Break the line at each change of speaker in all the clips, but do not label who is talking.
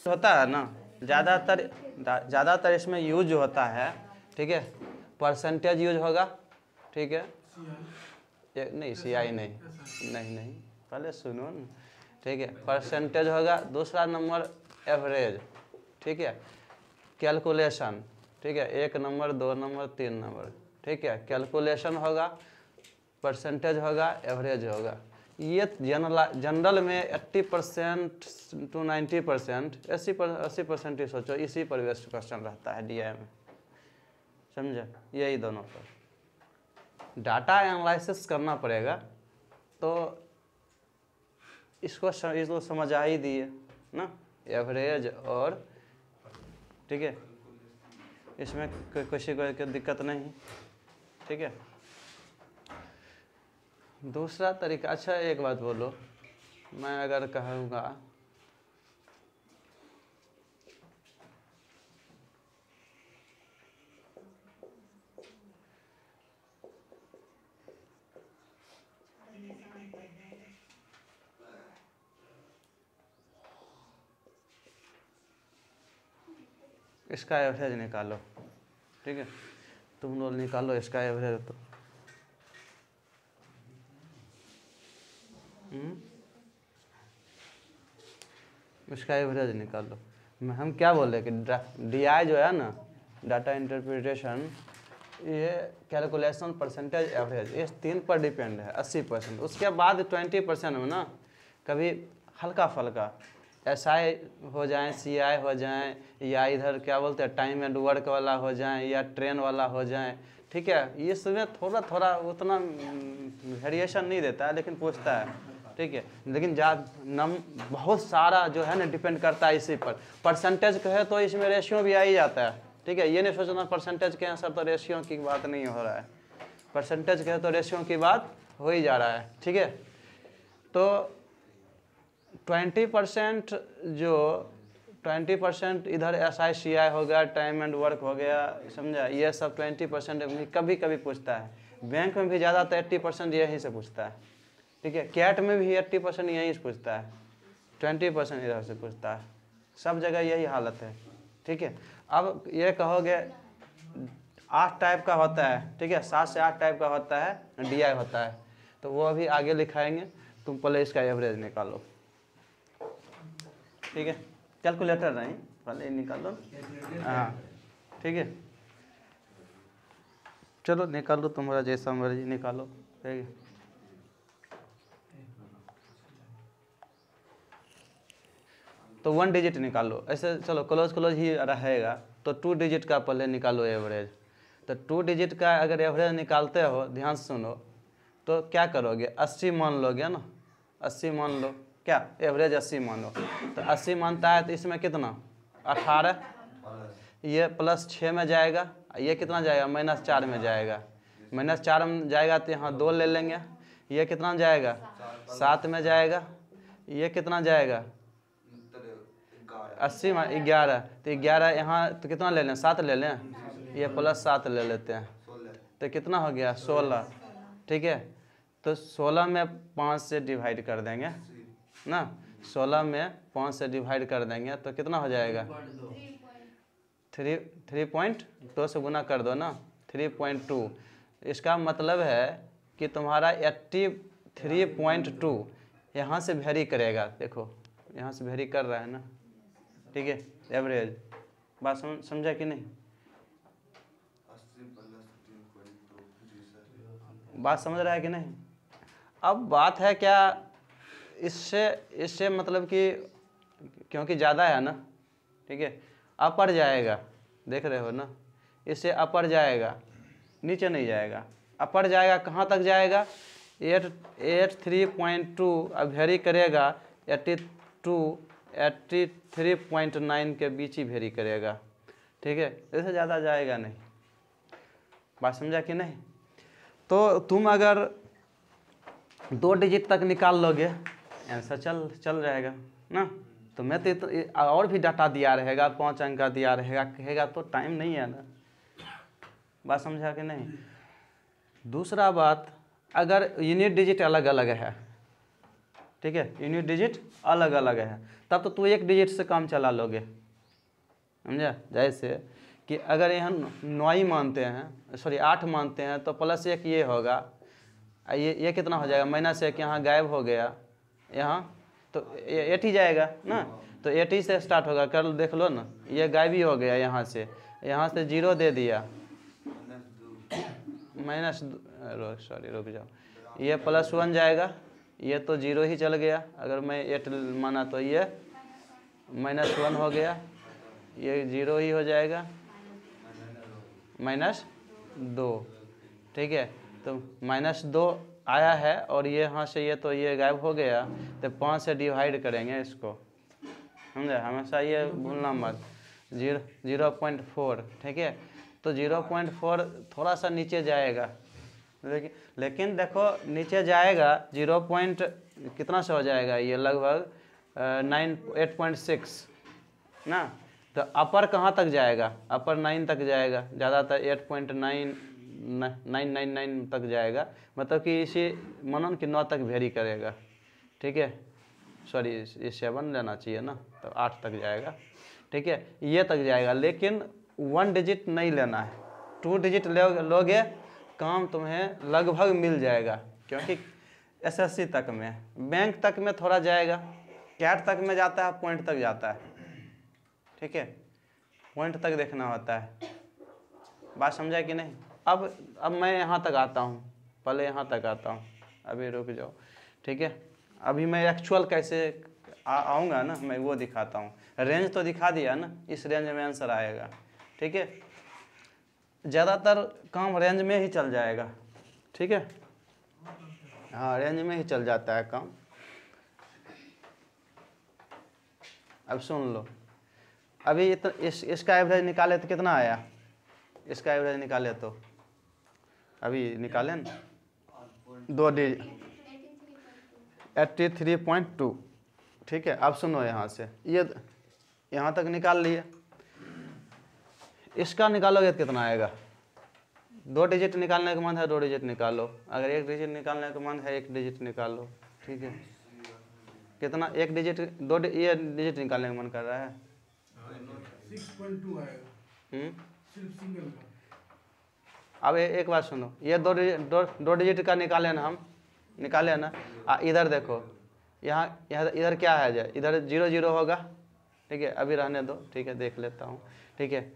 होता है ना, ज़्यादातर इसमें यूज जो होता है, ठीक है, परसेंटेज यूज होगा, ठीक है, नहीं CI नहीं, पहले सुनो ना, ठीक है, परसेंटेज होगा, दूसरा नंबर एवरेज, ठीक है, कैलकुलेशन, ठीक है, 1 नंबर 2 नंबर 3 नंबर, ठीक है, कैलकुलेशन होगा, परसेंटेज होगा, एवरेज होगा। ये जनरल में 80% to 90%, 80% ही सोचो, इसी पर बेस्ड क्वेश्चन रहता है DI में, समझे, यही दोनों पर डाटा एनालिसिस करना पड़ेगा। तो इसको समझ आ ही दिए ना, एवरेज और, ठीक है, इसमें किसी को दिक्कत नहीं, ठीक है। दूसरा तरीका, अच्छा एक बात बोलो, मैं अगर कहूँगा इसका एवरेज निकालो, ठीक है, तुम लोग निकालो इसका एवरेज, तो इसका एवरेज निकालो। हम क्या बोले कि DI जो है ना, डाटा इंटरप्रिटेशन, ये कैलकुलेशन, परसेंटेज, एवरेज, ये 3 पर डिपेंड है 80%। उसके बाद 20% में ना कभी हल्का फल्का SI हो जाए, CI हो जाए, या इधर क्या बोलते हैं टाइम एंड वर्क वाला हो जाए, या ट्रेन वाला हो जाए, ठीक है, ये सब थोड़ा थोड़ा उतना वेरिएशन नहीं देता है, लेकिन पूछता है, ठीक है, लेकिन बहुत सारा जो है ना डिपेंड करता है इसी पर। परसेंटेज कहे तो इसमें रेशियो भी आ ही जाता है, ठीक है, ये नहीं सोचना परसेंटेज के आंसर तो रेशियो की बात नहीं हो रहा है, परसेंटेज कहे तो रेशियो की बात हो ही जा रहा है, ठीक है। तो 20% जो 20% इधर SI CI हो गया, टाइम एंड वर्क हो गया, समझा, ये सब 20% कभी कभी पूछता है। बैंक में भी ज़्यादा तो 80% यहीं से पूछता है, ठीक है, कैट में भी 80% यहीं से पूछता है, 20% इधर से पूछता है, सब जगह यही हालत है, ठीक है। अब ये कहोगे 8 टाइप का होता है, ठीक है, 7 से 8 टाइप का होता है, DI होता है, तो वो अभी आगे लिखाएंगे, तुम पहले इसका एवरेज निकालो, ठीक है, कैलकुलेटर नहीं, पहले निकालो, हाँ, ठीक है, चलो निकालो, तुम्हारा जैसा मर्जी निकालो, ठीक है। तो 1 डिजिट निकालो, ऐसे चलो क्लोज ही रहेगा, तो 2 डिजिट का पहले निकालो एवरेज। तो 2 डिजिट का अगर एवरेज निकालते हो, ध्यान से सुनो, तो क्या करोगे, 80 मान लोगे ना, 80 मान लो, क्या एवरेज 80 मान लो, तो 80 मानता है तो इसमें कितना 18, ये +6 में जाएगा, ये कितना जाएगा -4 में जाएगा, -4 में जाएगा तो यहाँ 2 ले लेंगे, ये कितना जाएगा 7 में जाएगा, ये कितना जाएगा 80 में 11, तो 11 यहाँ तो कितना ले लें 7 ले लें, ये +7 ले लेते हैं, तो कितना हो गया 16, ठीक है। तो 16 में 5 से डिवाइड कर देंगे ना, 16 में 5 से डिवाइड कर देंगे तो कितना हो जाएगा 3.2 से गुना कर दो ना, 3.2। इसका मतलब है कि तुम्हारा 83.2 यहाँ से वेरी करेगा, देखो यहाँ से वेरी कर रहा है ना, ठीक है, एवरेज। बात समझा कि नहीं, बात समझ रहा है कि नहीं। अब बात है क्या, इससे मतलब कि क्योंकि ज़्यादा है ना, ठीक है, अपर जाएगा, देख रहे हो ना, इससे अपर जाएगा, नीचे नहीं जाएगा, अपर जाएगा, कहाँ तक जाएगा 83.2, अब वेरी करेगा 83.9 के बीच ही वेरी करेगा, ठीक है, इससे ज़्यादा जाएगा नहीं। बात समझा कि नहीं। तो तुम अगर 2 डिजिट तक निकाल लोगे, आंसर चल जाएगा ना। तो मैं तो और भी डाटा दिया रहेगा, 5 अंक का दिया रहेगा, कहेगा तो टाइम नहीं है ना। बात समझा कि नहीं। दूसरा बात, अगर यूनिट डिजिट अलग अलग है, ठीक है, यूनिट डिजिट अलग अलग है, तब तो तू एक डिजिट से काम चला लोगे, समझा। जैसे कि अगर यहाँ 9 ही मानते हैं, सॉरी 8 मानते हैं, तो +1 ये होगा, ये कितना हो जाएगा, -1 यहाँ गायब हो गया, यहाँ तो 8 ही जाएगा ना, तो 8 ही से स्टार्ट होगा। कल देख लो ना, ये गायब ही हो गया, यहाँ से 0 दे दिया, सॉरी रुक जाओ, ये +1 जाएगा, ये तो 0 ही चल गया, अगर मैं 8 माना तो ये -1 हो गया, ये 0 ही हो जाएगा, -2, ठीक है। तो -2 आया है, और ये यहाँ से ये तो ये गायब हो गया, तो 5 से डिवाइड करेंगे इसको, समझे, हमेशा ये भूलना मत। 0.4, ठीक है, तो 0.4 थोड़ा सा नीचे जाएगा, लेकिन देखो नीचे जाएगा 0. कितना से हो जाएगा, ये लगभग 8.6 ना, तो अपर कहाँ तक जाएगा, अपर 9 तक जाएगा, ज़्यादातर 8.999 तक जाएगा, मतलब कि इसी मनन कि 9 तक वेरी करेगा, ठीक है, सॉरी ये 7 लेना चाहिए ना, तो 8 तक जाएगा, ठीक है, ये तक जाएगा, लेकिन 1 डिजिट नहीं लेना है, 2 डिजिट लोगे, काम तुम्हें लगभग मिल जाएगा, क्योंकि SSC तक में, बैंक तक में थोड़ा जाएगा, कैट तक में जाता है, पॉइंट तक जाता है, ठीक है, पॉइंट तक देखना होता है, बात समझा कि नहीं। अब मैं यहाँ तक आता हूँ, पहले यहाँ तक आता हूँ, अभी रुक जाओ, ठीक है, अभी मैं एक्चुअल कैसे आऊँगा ना, मैं वो दिखाता हूँ। रेंज तो दिखा दिया ना, इस रेंज में आंसर आएगा, ठीक है, ज़्यादातर काम रेंज में ही चल जाएगा, ठीक है, हाँ रेंज में ही चल जाता है काम। अब सुन लो, अभी इसका एवरेज निकाले तो कितना आया, इसका एवरेज निकाले तो अभी निकाले ना, 2 डिजिट 83.2, ठीक है। अब सुनो, यहाँ से ये यहाँ तक निकाल लिए, इसका निकालोगे तो कितना आएगा, 2 डिजिट निकालने का मन है 2 डिजिट निकालो, अगर 1 डिजिट निकालने का मन है 1 डिजिट निकालो, ठीक है, कितना 1 डिजिट ये डिजिट निकालने का मन कर रहा है,
6.2 आएगा सिर्फ सिंगल का।
अब एक बात सुनो, ये 2 डिजिट का निकाले ना, हम निकाले ना, इधर देखो, यहाँ इधर क्या है जाए, इधर 0 होगा, ठीक है, अभी रहने दो, ठीक है, देख लेता हूँ, ठीक है,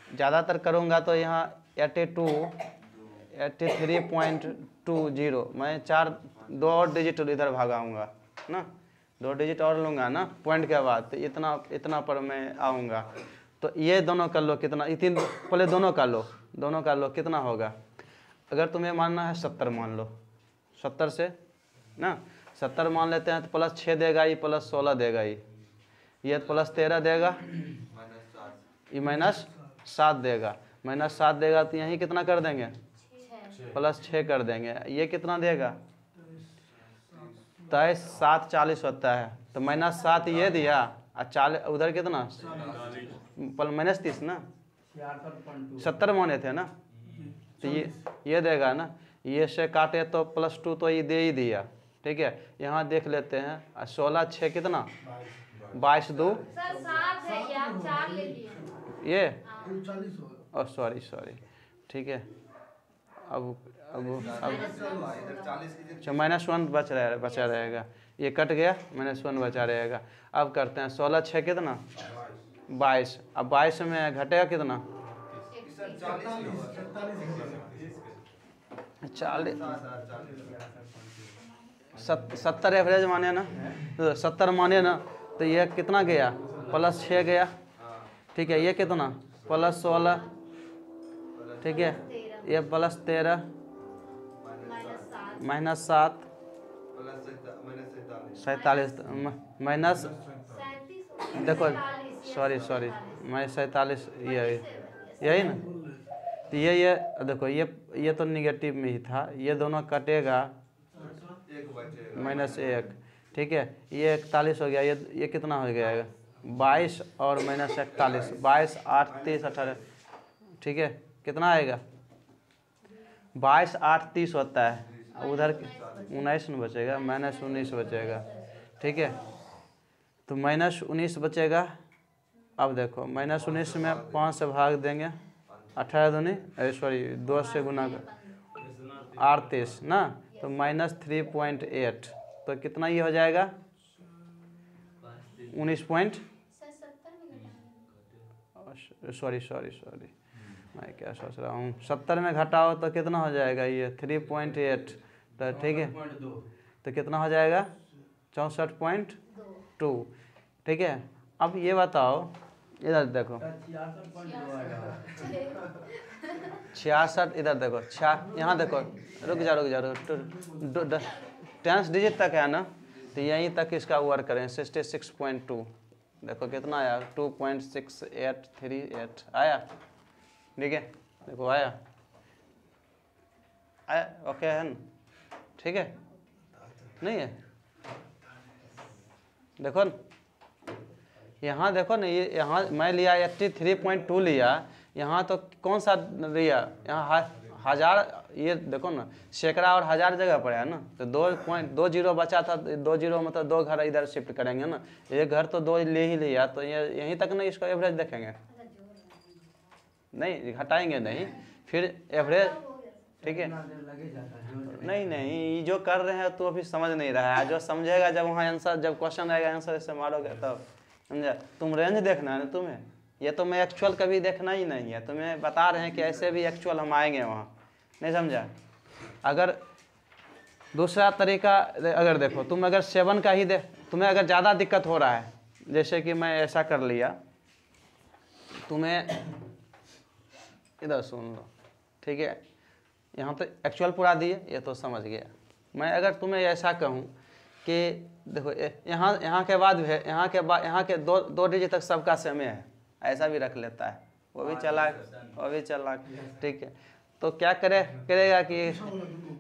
ज़्यादातर करूँगा तो यहाँ 83.20, मैं 2 और डिजिट इधर भागाऊँगा ना, 2 डिजिट और लूँगा ना पॉइंट के बाद, तो इतना पर मैं आऊँगा, तो ये दोनों कर लो, कितना, पहले दोनों का लो, कितना होगा, अगर तुम्हें मानना है 70 मान लो, 70 से ना 70 मान लेते हैं, तो +6 देगा, ये +16 देगा, ये +13 देगा, ये -7 देगा, -7 देगा, तो यहीं कितना कर देंगे, +6 कर देंगे, ये कितना देगा, 23 7 40 होता है, तो -7 ये दिया, और 40 उधर कितना, -30 ना, 70 माने थे ना, तो ये देगा ना, ये से काटे तो +2 तो ये दे ही दिया, ठीक है, यहाँ देख लेते हैं, 16 6 कितना, 22 2 ये, सॉरी ठीक है, अब -1 बचा रहेगा, ये कट गया, -1 बचा रहेगा। अब करते हैं 16 6 कितना, 22, अब 22 में घटेगा कितना, 70 एवरेज माने ना, तो 70 माने ना, तो ये कितना गया, +6 गया, ठीक है, ये कितना, +16, ठीक है, ये +13 -7 47 माइनस, देखो सॉरी मैं 47, यही ना, तो ये देखो, ये तो निगेटिव में ही था, ये दोनों कटेगा, -1, ठीक है, ये 41 हो गया, ये कितना हो गया, 22 और -41, 22 8 30 18, ठीक है, कितना आएगा, 22 8 30 होता है, उधर 19 न बचेगा, -19 बचेगा, ठीक है। तो -19 बचेगा। अब देखो -19 में 5 से भाग देंगे, 18 दूनी 2 से गुना कर 38 ना, तो -3.8, तो कितना ये हो जाएगा 19 पॉइंट, सॉरी मैं क्या सोच रहा हूँ, 70 में घटाओ तो कितना हो जाएगा ये 3.8, तो ठीक है, तो कितना हो जाएगा 64.2, ठीक है। अब ये बताओ, इधर देखो 66, इधर देखो यहाँ देखो, रुक जा 10 डिजिट तक है ना, तो यहीं तक इसका वर्क करें 66.2, देखो कितना आया 2.6838 आया, ठीक है, देखो आया, ओके है ना, ठीक है, नहीं है, देखो न यहाँ देखो ना, ये यहाँ मैं लिया 83.2 लिया, यहाँ तो कौन सा लिया, यहाँ 1000, ये देखो ना सैकड़ा और 1000 जगह पर है ना, तो 2.20 बचा था, 20 मतलब 2 घर इधर शिफ्ट करेंगे ना, एक घर तो 2 ले ही लिया, तो ये यहीं तक ना इसका एवरेज देखेंगे, नहीं घटाएंगे नहीं, फिर एवरेज, ठीक है, नहीं जो कर रहे हैं तो अभी समझ नहीं रहा है, जो समझेगा जब वहाँ आंसर, जब क्वेश्चन आएगा आंसर ऐसे मारोगे तब समझा। तुम रेंज देखना है ना तुम्हें, ये तो मैं एक्चुअल कभी देखना ही नहीं है, तुम्हें बता रहे हैं कि ऐसे भी एक्चुअल हम आएंगे वहाँ, नहीं समझा। अगर दूसरा तरीका, अगर देखो तुम अगर 7 का ही तुम्हें अगर ज़्यादा दिक्कत हो रहा है, जैसे कि मैं ऐसा कर लिया, तुम्हें इधर सुन लो, ठीक है, यहाँ तो एक्चुअल पूरा दिए, ये तो समझ गया। मैं अगर तुम्हें ऐसा कहूँ कि देखो यहाँ के बाद है, यहाँ के दो डिजिट तक सबका सेम है, ऐसा भी रख लेता है, वो भी चालाक, ठीक है। तो क्या करेगा कि,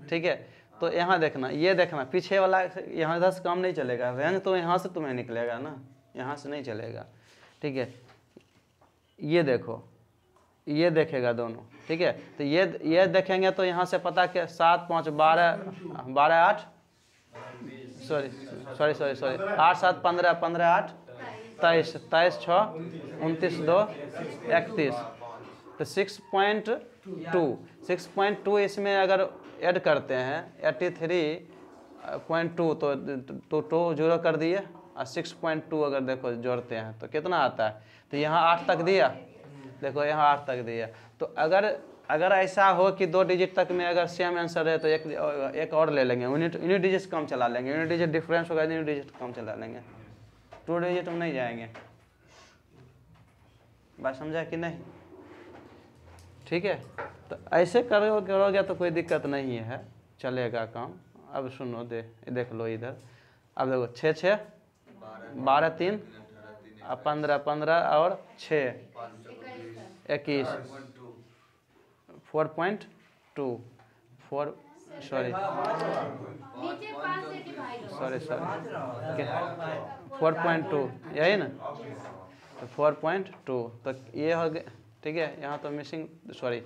ठीक है, तो यहाँ देखना, ये देखना पीछे वाला, यहाँ इधर से काम नहीं चलेगा, रेंज तो यहाँ से तुम्हें निकलेगा ना, यहाँ से नहीं चलेगा, ठीक है। ये देखो, ये देखेगा दोनों, ठीक है, तो ये देखेंगे तो यहाँ से पता कि 7 5 12 8 सॉरी 8 7 15 15 8 23 23 6 29 2 31, तो 6.2 इसमें अगर ऐड करते हैं 83.2, तो 2 0 कर दिए, और 6.2 अगर देखो जोड़ते हैं तो कितना आता है, तो यहाँ 8 तक दिया, देखो यहाँ 8 तक दिया। तो अगर ऐसा हो कि 2 डिजिट तक में अगर सेम आंसर है तो एक और ले लेंगे, यूनिट डिजिट कम चला लेंगे, यूनिट डिजिट डिफरेंस होगा, यूनिट डिजिट कम चला लेंगे, 2 डिजिट में नहीं जाएंगे। बात समझा कि नहीं, ठीक है। तो ऐसे करोगे तो कोई दिक्कत नहीं है, चलेगा काम। अब सुनो, देख लो इधर, अब देखो 6 6 12 3 15 15 और 6 21 4.2 सॉरी 4.2 यही ना, तो 4.2, तो ये हो गया, ठीक है। यहाँ तो मिसिंग, सॉरी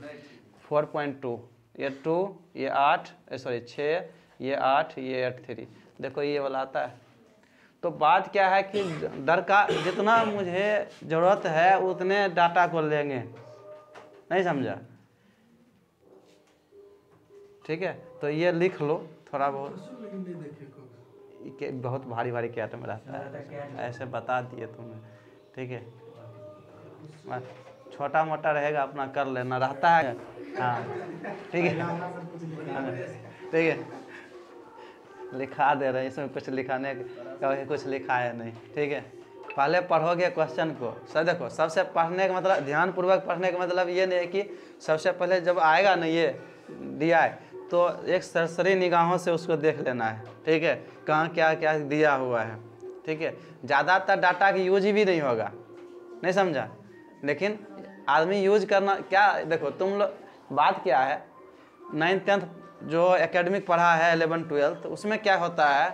4.2, ये 2 ये 8 सॉरी 6 ये 8 ये 83, देखो ये वाला आता है। तो बात क्या है कि जितना मुझे ज़रूरत है उतने डाटा को लेंगे, नहीं समझा, ठीक है। तो ये लिख लो थोड़ा बहुत, बहुत भारी भारी कैट में रहता है, ऐसे बता दिए तुम्हें, ठीक है। छोटा मोटा रहेगा अपना कर लेना रहता है, हाँ ठीक है, ठीक है, लिखा दे रहे हैं, इसमें कुछ लिखाने का कुछ लिखा है नहीं, ठीक है। पहले पढ़ोगे क्वेश्चन को, सब देखो, सबसे पढ़ने का मतलब, ध्यानपूर्वक पढ़ने का मतलब ये नहीं है कि सबसे पहले जब आएगा ना ये दिया है तो एक सरसरी निगाहों से उसको देख लेना है, ठीक है, कहाँ क्या क्या दिया हुआ है, ठीक है। ज़्यादातर डाटा की यूज भी नहीं होगा, नहीं समझा, लेकिन आदमी यूज करना क्या, देखो तुम लोग, बात क्या है, 9th 10th जो एकेडमिक पढ़ा है 11th 12th, उसमें क्या होता है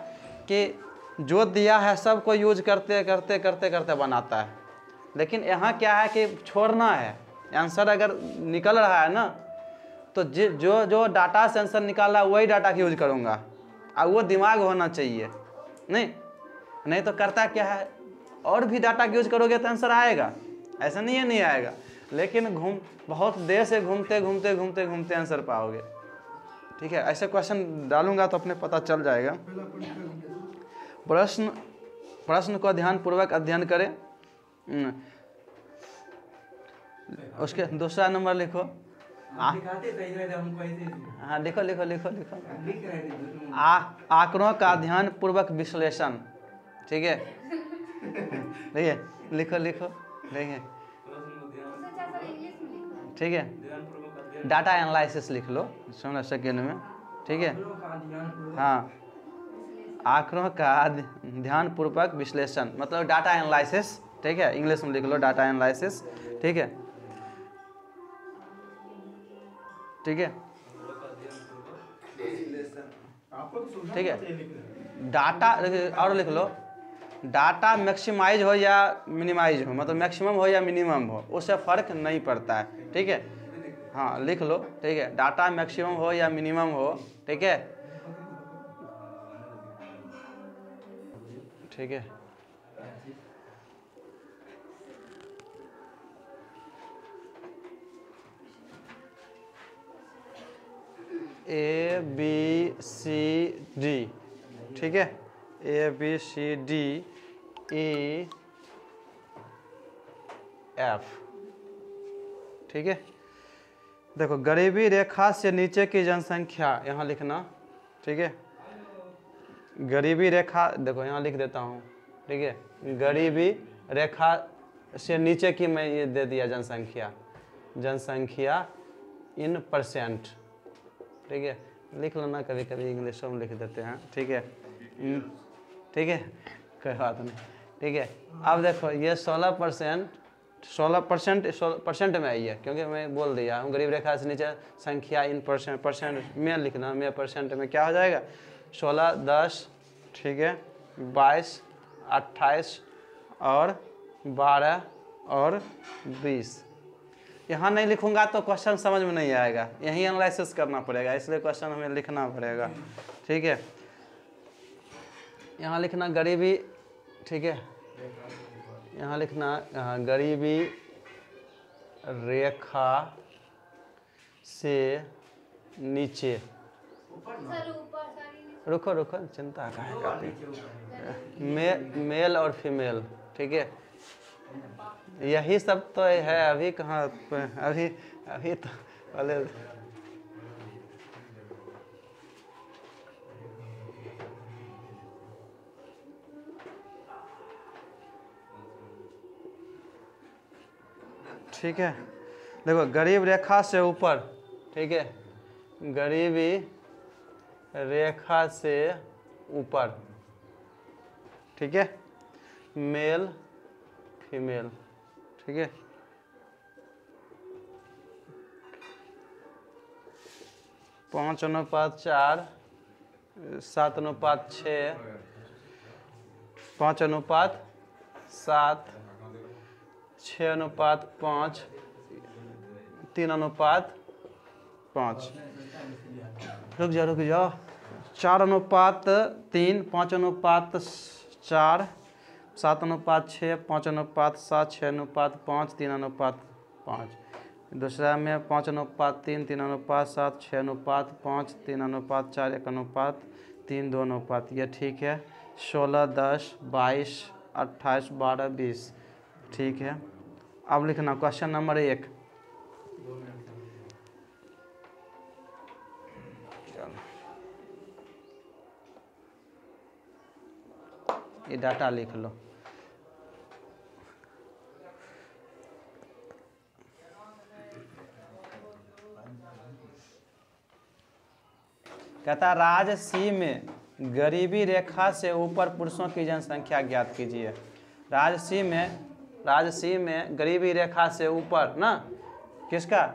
कि जो दिया है सबको यूज करते करते करते करते बनाता है। लेकिन यहाँ क्या है कि छोड़ना है, आंसर अगर निकल रहा है ना तो जो जो डाटा से आंसर निकाला वही डाटा का यूज करूँगा, और वो दिमाग होना चाहिए। नहीं तो करता क्या है, और भी डाटा का यूज करोगे तो आंसर आएगा, ऐसा नहीं है नहीं आएगा, लेकिन बहुत देर से घूमते आंसर पाओगे। ठीक है, ऐसे क्वेश्चन डालूंगा तो अपने पता चल जाएगा। प्रश्न को ध्यानपूर्वक अध्ययन करें। उसके दूसरा नंबर लिखो। हाँ लिखो। आंकड़ों का ध्यानपूर्वक विश्लेषण। ठीक है, लिखो ठीक है, डाटा एनालिसिस लिख लो सेकेंड में। ठीक है, हाँ, आंकड़ों का ध्यानपूर्वक विश्लेषण मतलब डाटा एनालिसिस। ठीक है, इंग्लिश में लिख लो डाटा एनालिसिस। ठीक है, ठीक है, ठीक है। डाटा और लिख लो, डाटा मैक्सिमाइज हो या मिनिमाइज हो, मतलब मैक्सिमम हो या मिनिमम हो, उससे फर्क नहीं पड़ता है। ठीक है, हाँ लिख लो। ठीक है, डाटा मैक्सिमम हो या मिनिमम हो। ठीक है, ठीक है, ABCD। ठीक है, ABCDEF। ठीक है, देखो गरीबी रेखा से नीचे की जनसंख्या यहाँ लिखना। ठीक है, गरीबी रेखा देखो यहाँ लिख देता हूँ। ठीक है, गरीबी रेखा से नीचे की मैं ये दे दिया जनसंख्या इन %। ठीक है, लिख लेना, कभी कभी इंग्लिश में लिख देते हैं। ठीक है, ठीक है, कोई बात नहीं। ठीक है, अब देखो ये 16% में आई है, क्योंकि मैं बोल दिया हूँ गरीब रेखा से नीचे संख्या इन % में लिखना। में % में क्या हो जाएगा, 16, 10, ठीक है, 22, 28 और 12 और 20। यहाँ नहीं लिखूंगा तो क्वेश्चन समझ में नहीं आएगा, यहीं एनालिसिस करना पड़ेगा, इसलिए क्वेश्चन हमें लिखना पड़ेगा। ठीक है, यहाँ लिखना गरीबी। ठीक है, यहाँ लिखना गरीबी रेखा से नीचे। रुको चिंता काहे करते, मेल और फीमेल। ठीक है, यही सब तो है, अभी कहाँ, अभी तो पहले ठीक है, देखो गरीब रेखा से ऊपर। ठीक है, गरीबी रेखा से ऊपर। ठीक है, मेल फीमेल। ठीक है, 5:4, 7:6, 5:7, 6:5, 3:5। रुक जाओ, 4:3, 5:4, 7:6, 5:7, 6:5, 3:5। दूसरा में 5:3, 3:7, 6:5, 3:4, 1:3, 2:। ये ठीक है, 16, 10, 22, 28, 12, 20। ठीक है, अब लिखना क्वेश्चन नंबर 1। ये डाटा लिख लो। कहता राज्य सी में गरीबी रेखा से ऊपर पुरुषों की जनसंख्या ज्ञात कीजिए। राज्य सी में गरीबी रेखा से ऊपर ना किसका,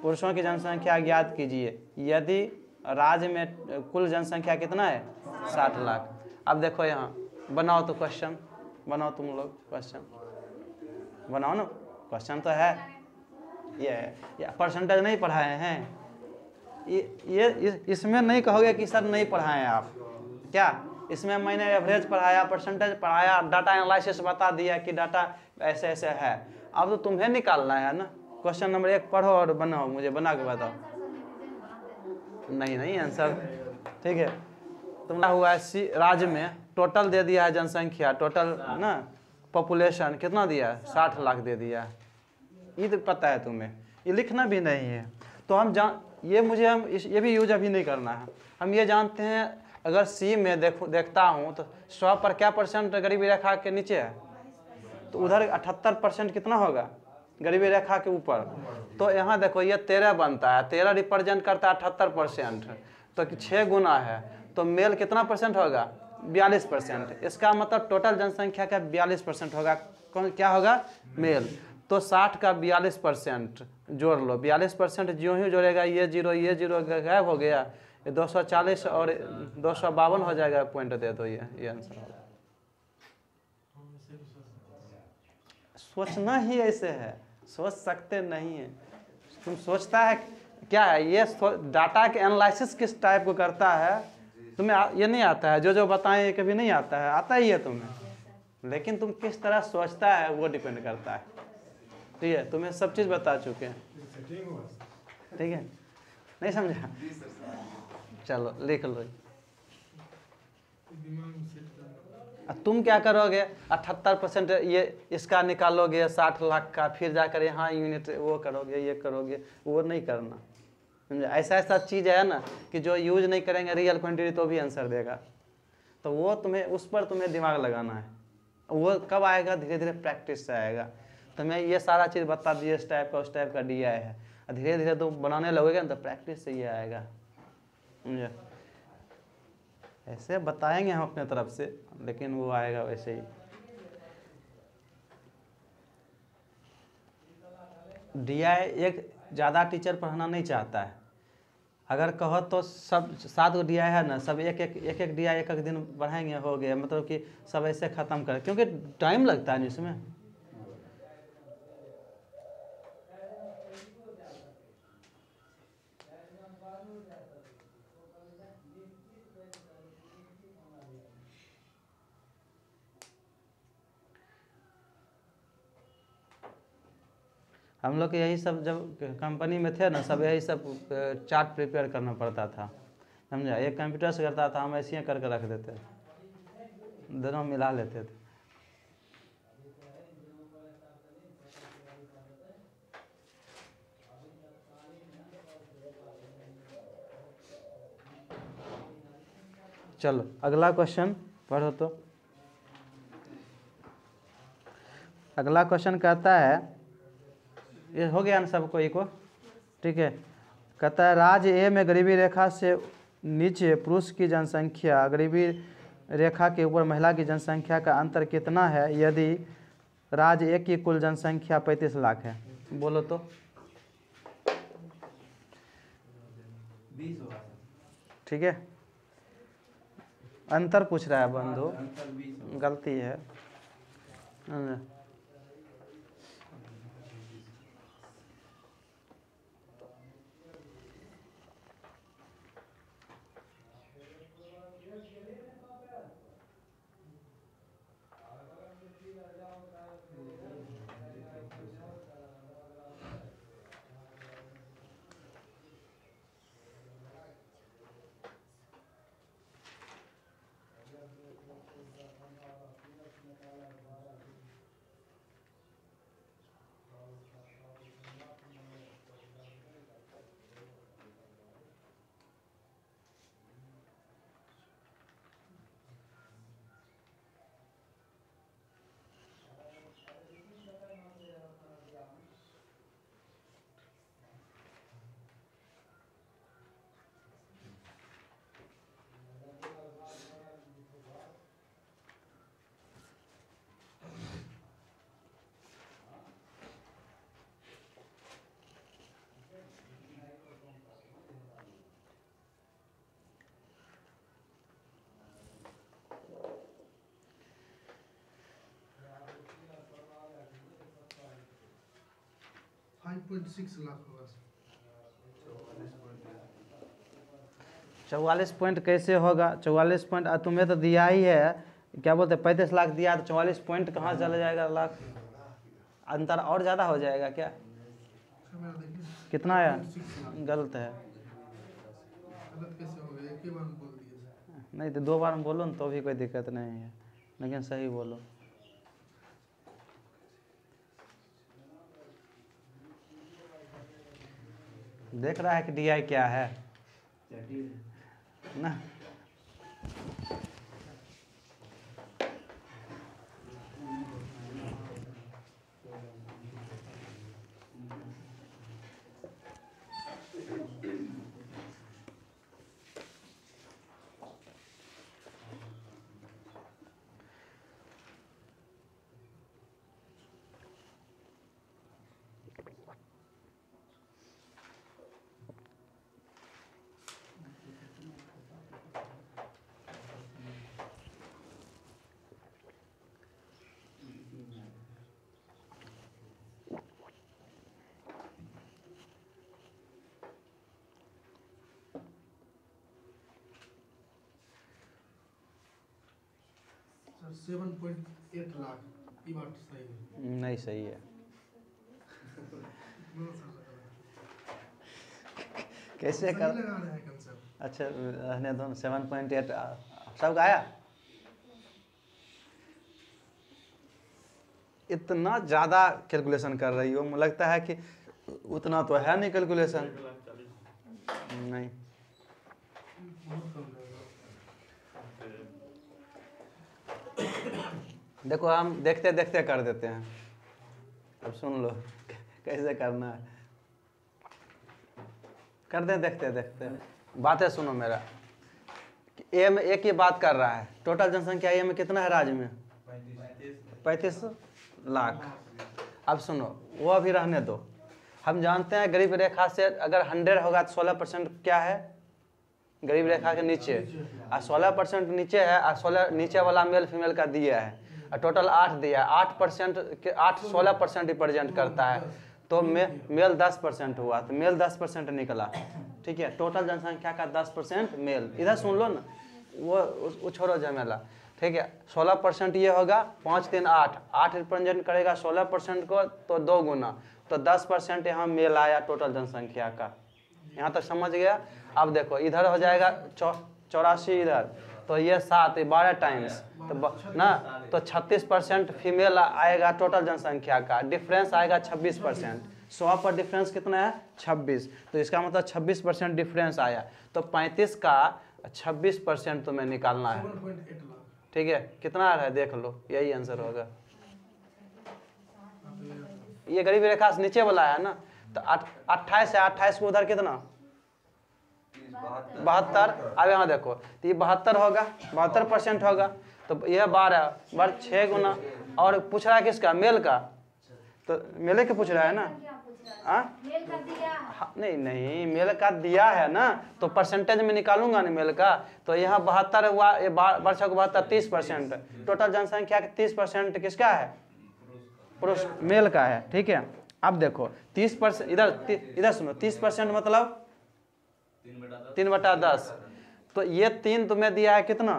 पुरुषों की जनसंख्या ज्ञात कीजिए। यदि राज्य में कुल जनसंख्या कितना है, 60 लाख। अब देखो यहाँ बनाओ तो क्वेश्चन बनाओ, तुम लोग क्वेश्चन बनाओ ना। क्वेश्चन तो है, ये परसेंटेज नहीं पढ़ाए हैं, इसमें नहीं कहोगे कि सर नहीं पढ़ाएं आप, क्या इसमें मैंने एवरेज पढ़ाया, परसेंटेज पढ़ाया, डाटा एनालिसिस बता दिया कि डाटा ऐसे ऐसे है। अब तो तुम्हें निकालना है ना। क्वेश्चन नंबर 1 पढ़ो और बनाओ, मुझे बना के बताओ। नहीं आंसर, ठीक है। तुम्हारा हुआ है राज्य में टोटल दे दिया है जनसंख्या, टोटल ना पॉपुलेशन कितना दिया है, 60 लाख दे दिया है। ये तो पता है तुम्हें, ये लिखना भी नहीं है। तो हम ये भी यूज अभी नहीं करना है। हम ये जानते हैं अगर सी में देखता हूँ तो 100 पर क्या परसेंट गरीबी रेखा के नीचे है, तो उधर 78% कितना होगा गरीबी रेखा के ऊपर। तो यहाँ देखो ये 13 बनता है, 13 रिप्रेजेंट करता है 78%, तो 6 गुना है, तो मेल कितना परसेंट होगा 42%। इसका मतलब टोटल जनसंख्या का 42% होगा, कौन क्या होगा मेल। तो 60 का 42% जोड़ लो, 42% जो ही जोड़ेगा ये जीरो गायब हो गया, ये 240 और 252 हो जाएगा, पॉइंट दे दो, ये आंसर होगा। सोचना ही ऐसे है, सोच सकते नहीं है। तुम सोचता है क्या है ये डाटा के एनालिसिस किस टाइप को करता है, तुम्हें ये नहीं आता है। जो बताएं कभी नहीं आता है, आता ही है तुम्हें, लेकिन तुम किस तरह सोचता है वो डिपेंड करता है। ठीक है, तुम्हें सब चीज़ बता चुके हैं, ठीक है, नहीं समझा, चलो लिख लो। तुम क्या करोगे 78% ये इसका निकालोगे 60 लाख का, फिर जाकर यहाँ यूनिट वो करोगे, ये करोगे, वो नहीं करना। समझे, ऐसा चीज़ है ना कि जो यूज नहीं करेंगे रियल क्वांटिटी तो भी आंसर देगा। तो वो तुम्हें उस पर तुम्हें दिमाग लगाना है। वो कब आएगा, धीरे धीरे प्रैक्टिस से आएगा। तो मैं ये सारा चीज़ बता दिए, इस टाइप का उस टाइप का दिया है, धीरे धीरे तुम बनाने लगोगे ना तो प्रैक्टिस से ये आएगा। समझे, ऐसे बताएंगे हम अपने तरफ से, लेकिन वो आएगा वैसे ही। डीआई एक ज़्यादा टीचर पढ़ाना नहीं चाहता है। अगर कहो तो सब 7 गो डीआई है ना, सब एक डीआई एक दिन बढ़ाएंगे, हो गया, मतलब कि सब ऐसे ख़त्म कर, क्योंकि टाइम लगता है इसमें। हम लोग यही सब जब कंपनी में थे ना, सब यही सब चार्ट प्रिपेयर करना पड़ता था। समझा, एक कंप्यूटर से करता था, हम ऐसे ही करके रख देते, दोनों मिला लेते थे। चलो अगला क्वेश्चन पढ़ो। तो अगला क्वेश्चन कहता है, ये हो गया ना सबको इको, ठीक है। कहता है राज्य ए में गरीबी रेखा से नीचे पुरुष की जनसंख्या, गरीबी रेखा के ऊपर महिला की जनसंख्या का अंतर कितना है यदि राज्य ए की कुल जनसंख्या 35 लाख है। बोलो तो
20 होगा।
ठीक है, अंतर पूछ रहा है बंधु,
अंतर 20 होगा।
गलती है।
$5.6 लाख होगा।
44 पॉइंट कैसे होगा? 44 पॉइंट तुम्हें तो दिया ही है, क्या बोलते हैं 35 लाख दिया, तो 44 पॉइंट कहाँ चला जाएगा लाख? अंतर और ज़्यादा हो जाएगा क्या?
मेरा देखिए
कितना आया?
6 लाख।
गलत है।
गलत कैसे हो गया? एक ही बार में बोल दिए।
नहीं तो 2 बार में बोलो ना तो भी कोई दिक्कत नहीं है, लेकिन सही बोलो। देख रहा है कि DI क्या है ना?
सर 7.8 लाख, ये बात सही है।
नहीं सही है। कैसे
सही
कर?
लगा रहे हैं कंसेप्ट।
अच्छा रहने दो ना, 7.8 सब आया। इतना ज़्यादा कैलकुलेशन कर रही हो, मुझे लगता है कि उतना तो है नहीं कैलकुलेशन। नहीं
बहुत कम रहेगा।
देखो हम देखते देखते कर देते हैं, अब सुन लो कैसे करना है, कर दें देखते देखते। बातें सुनो मेरा, ए में एक ही बात कर रहा है, टोटल जनसंख्या ए में कितना है राज्य में? 35 लाख। अब सुनो, वो अभी रहने दो। हम जानते हैं गरीब रेखा से अगर 100 होगा तो 16% क्या है? गरीब रेखा के नीचे, और 16% नीचे है, और 16 नीचे वाला मेल फीमेल का दिया है, और टोटल 8 दिया है। 8% के 8 16% रिप्रेजेंट करता है, तो मेल 10% हुआ, तो मेल 10% निकला। ठीक है, टोटल जनसंख्या का 10% मेल। इधर सुन लो ना, वो छोड़ो झमेला। ठीक है, 16% ये होगा, 5 3 8, 8 रिप्रेजेंट करेगा 16% को, तो 2 गुना, तो 10% यहाँ मेल आया टोटल जनसंख्या का। यहाँ तक समझ गया? अब देखो इधर हो जाएगा 84 इधर, तो ये 7 12 टाइम्स, तो ना तो 36% फीमेल आएगा टोटल जनसंख्या का। डिफरेंस आएगा 26%। 100 पर डिफरेंस कितना है? 26। तो इसका मतलब 26% डिफरेंस आया, तो 35 का 26% तुम्हें निकालना है।
7.8 लाख।
ठीक है, कितना आ रहा है देख लो, यही आंसर होगा। ये गरीबी रेखा से नीचे वाला है ना, तो 28 है, 28 को उधर कितना? 72। अब यहाँ देखो, तो ये 72 होगा, 72% होगा, तो यह 12 6 गुना। और पूछ रहा है किसका? मेल का, तो मेले के पूछ रहा है ना?
मेल का दिया है।
हाँ, नहीं नहीं, मेल का दिया है ना, तो परसेंटेज में निकालूंगा ना मेल का, तो यहाँ 72 हुआ, ये 72 30%। टोटल जनसंख्या के 30% किसका है? पुरुष मेल का है। ठीक है, अब देखो 30%, इधर सुनो, 30% मतलब 3/10, तो ये 3 तुम्हें दिया है कितना?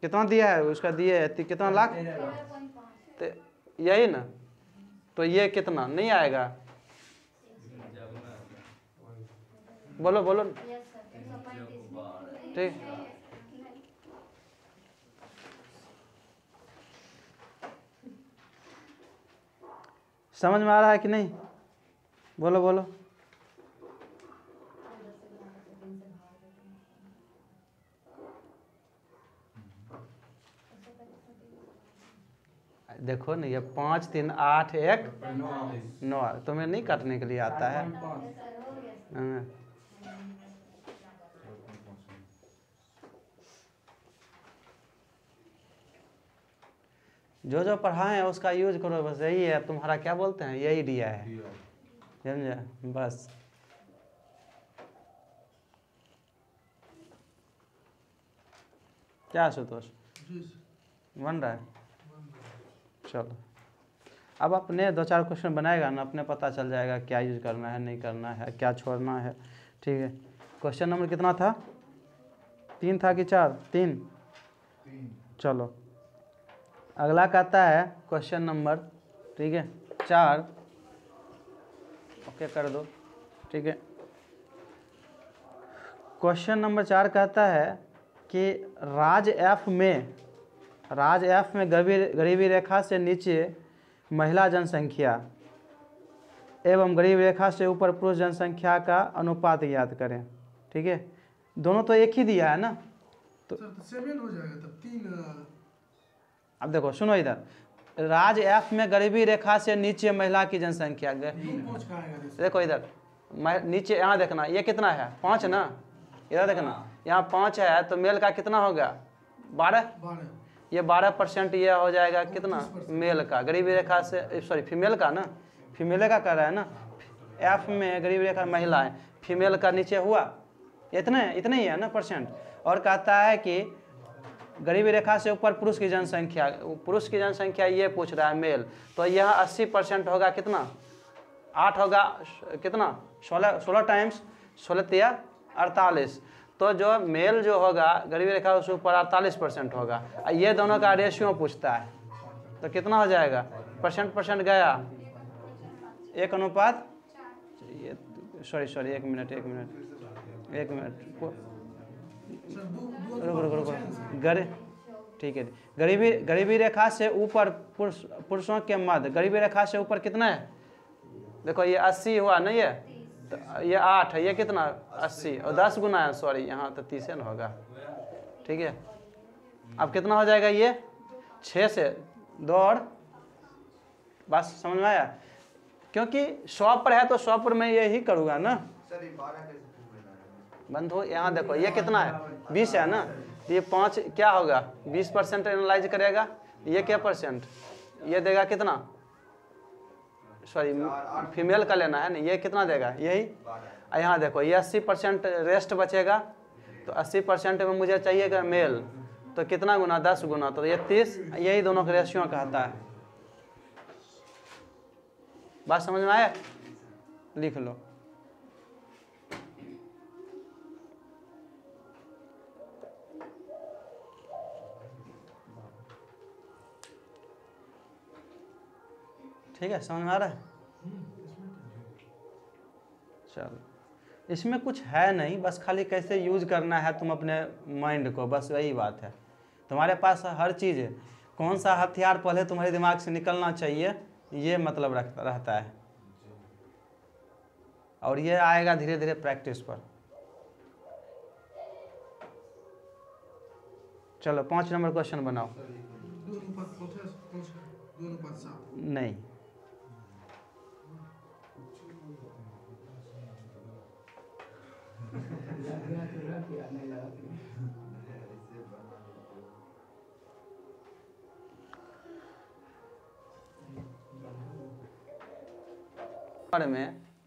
कितना दिया है उसका? दिए है कितना लाख?
13.5।
तो यही ना, तो ये कितना नहीं आएगा? बोलो बोलो।
Yes sir, 135।
ठीक, समझ में आ रहा है कि नहीं? बोलो बोलो। देखो ना, ये 5 3 8 1 9, तुम्हें नहीं काटने के लिए आता है? हाँ। जो जो पढ़ाए हैं उसका यूज करो, बस यही है तुम्हारा, क्या बोलते हैं, यही दिया है, समझे? बस क्या आशुतोष
जी सर।
बन रहा है? चलो, अब अपने 2 4 क्वेश्चन बनाएगा ना, अपने पता चल जाएगा क्या यूज करना है, नहीं करना है, क्या छोड़ना है। ठीक है, क्वेश्चन नंबर कितना था? 3 था कि 4? 3। चलो अगला कहता है क्वेश्चन नंबर, ठीक है, 4, ओके कर दो, ठीक है। क्वेश्चन नंबर 4 कहता है कि राज्य एफ में गरीबी रेखा से नीचे महिला जनसंख्या एवं गरीबी रेखा से ऊपर पुरुष जनसंख्या का अनुपात ज्ञात करें, ठीक है। दोनों तो एक ही दिया है ना,
सर तो 7 हो जाएगा तब 3।
अब देखो सुनो इधर, राज्य एफ में गरीबी रेखा से नीचे महिला की जनसंख्या,
पहुंच का आएगा जैसे।
देखो इधर नीचे, यहाँ देखना ये कितना है, 5 ना, इधर देखना यहाँ 5 है, तो मेल का कितना हो गया, 12। ये 12% ये हो जाएगा कितना, मेल का गरीबी रेखा से, सॉरी फीमेल का ना, फीमेल का कर रहा है ना, एफ में गरीबी रेखा महिला है, फीमेल का नीचे हुआ, इतना ही है ना परसेंट। और कहता है कि गरीबी रेखा से ऊपर पुरुष की जनसंख्या ये पूछ रहा है मेल, तो यह 80% होगा कितना, 8 होगा कितना, 16 टाइम्स 16 या 48, तो जो मेल जो होगा गरीबी रेखा से ऊपर 48% होगा। ये दोनों का रेशियो पूछता है, तो कितना हो जाएगा, परसेंट गया 1 अनुपात, सॉरी 1 मिनट रुको, ठीक है। गरीबी रेखा से ऊपर पुरुषों के मध्य गरीबी रेखा से ऊपर कितना है, देखो ये 80 हुआ ना, ये तो ये 8 है, ये कितना 80 और 10 गुना है, सॉरी यहाँ तो 30 न होगा, ठीक है। अब कितना हो जाएगा, ये 6 से 2 और, बात समझ में आया, क्योंकि 100 पर है तो 100 पर मैं यही करूँगा ना। बंधु यहाँ देखो ये कितना है, 20 है ना, ये 5 क्या होगा, 20% एनालाइज करेगा, ये क्या परसेंट, ये देगा कितना, सॉरी फीमेल का लेना है ना, ये कितना देगा, यही। यहाँ देखो ये 80% रेस्ट बचेगा, तो 80% में मुझे चाहिएगा मेल, तो कितना गुना, 10 गुना, तो ये 30, यही दोनों का रेशियो कहता है। बात समझ में आया, लिख लो। ठीक है, समझ में आ रहा है। चलो इसमें कुछ है नहीं, बस खाली कैसे यूज करना है तुम अपने माइंड को, बस वही बात है। तुम्हारे पास हर चीज़ है, कौन सा हथियार पहले तुम्हारे दिमाग से निकलना चाहिए, ये मतलब रहता है, और ये आएगा धीरे धीरे प्रैक्टिस पर। चलो 5 नंबर क्वेश्चन बनाओ।
2:7
नहीं,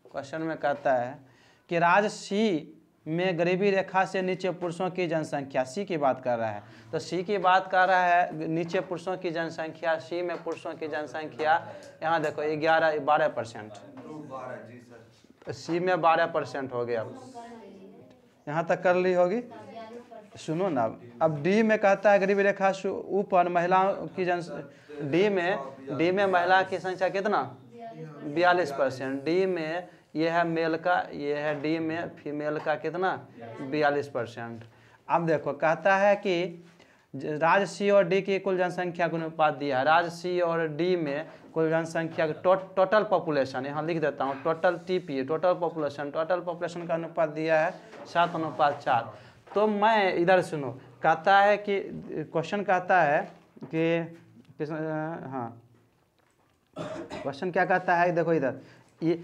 क्वेश्चन में कहता है कि राज्य सी में गरीबी रेखा से नीचे पुरुषों की जनसंख्या, सी की बात कर रहा है, तो सी की बात कर रहा है नीचे पुरुषों की जनसंख्या, सी में पुरुषों की जनसंख्या, यहाँ देखो 12%, तो सी में 12% हो गया, यहाँ तक कर ली होगी। सुनो ना, अब डी में कहता है गरीबी रेखा से ऊपर महिलाओं की डी में महिला की संख्या कितना, 42%, डी में ये है मेल का, ये है डी में फीमेल का कितना, 42%। अब देखो कहता है कि राज्य सी और डी की कुल जनसंख्या का अनुपात दिया है, राज्य सी और डी में कुल जनसंख्या टोटल पॉपुलेशन, यहाँ लिख देता हूँ, टोटल टीपी टोटल पॉपुलेशन का अनुपात दिया है 7:4। तो मैं इधर सुनो, कहता है कि क्वेश्चन कहता है कि हाँ, क्वेश्चन क्या कहता है, देखो इधर ये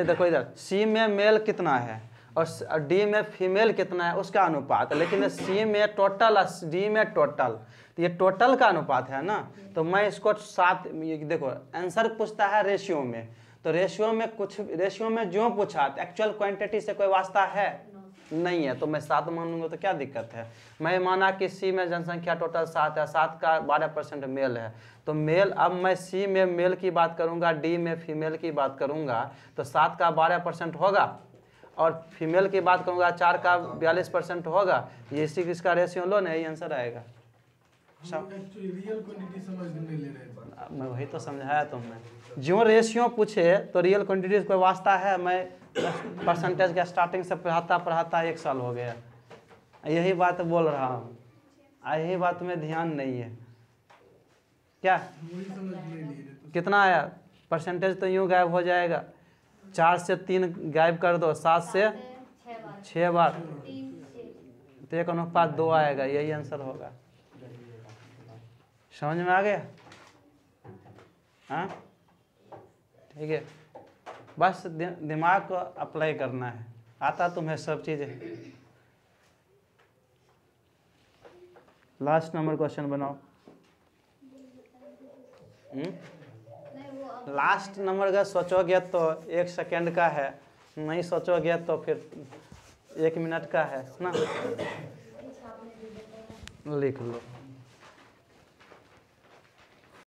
देखो इधर, सी में मेल कितना है और डी में फीमेल कितना है उसका अनुपात, लेकिन सी में टोटल, डी में टोटल, तो ये टोटल का अनुपात है ना, तो मैं इसको 7, देखो आंसर पूछता है रेशियो में, तो रेशियो में जो पूछा एक्चुअल क्वांटिटी से कोई वास्ता है नहीं है, तो मैं 7 मानूंगा, तो क्या दिक्कत है। मैं माना कि सी में जनसंख्या टोटल 7 है, 7 का 12% मेल है, तो मेल, अब मैं सी में मेल की बात करूंगा, डी में फीमेल की बात करूंगा, तो 7 का 12% होगा, और फीमेल की बात करूँगा 4 का 42% होगा, ये इसी किसका रेशियो लो ना, यही आंसर आएगा।
एक्चुअली रियल क्वांटिटी समझ नहीं ले रहे थे।
मैं वही तो समझाया तुमने, जो रेशियो पूछे तो रियल क्वांटिटी कोई वास्ता है। मैं परसेंटेज का स्टार्टिंग से पढ़ाता 1 साल हो गया, यही बात बोल रहा हूँ, यही बात में ध्यान नहीं है क्या।
वही समझ नहीं लिए थे।
कितना आया परसेंटेज, तो यूँ गायब हो जाएगा। 4 से 3 गायब कर दो, 7 से 6 बार,
3
तो 1:2 आएगा, यही आंसर होगा। समझ में आ गया? हाँ ठीक है, बस दिमाग को अप्लाई करना है, आता तुम्हें सब चीज़ें। लास्ट नंबर क्वेश्चन बनाओ। लास्ट नंबर का सोचोगे तो 1 सेकेंड का है, नहीं सोचोगे तो फिर 1 मिनट का है ना। लिख लो।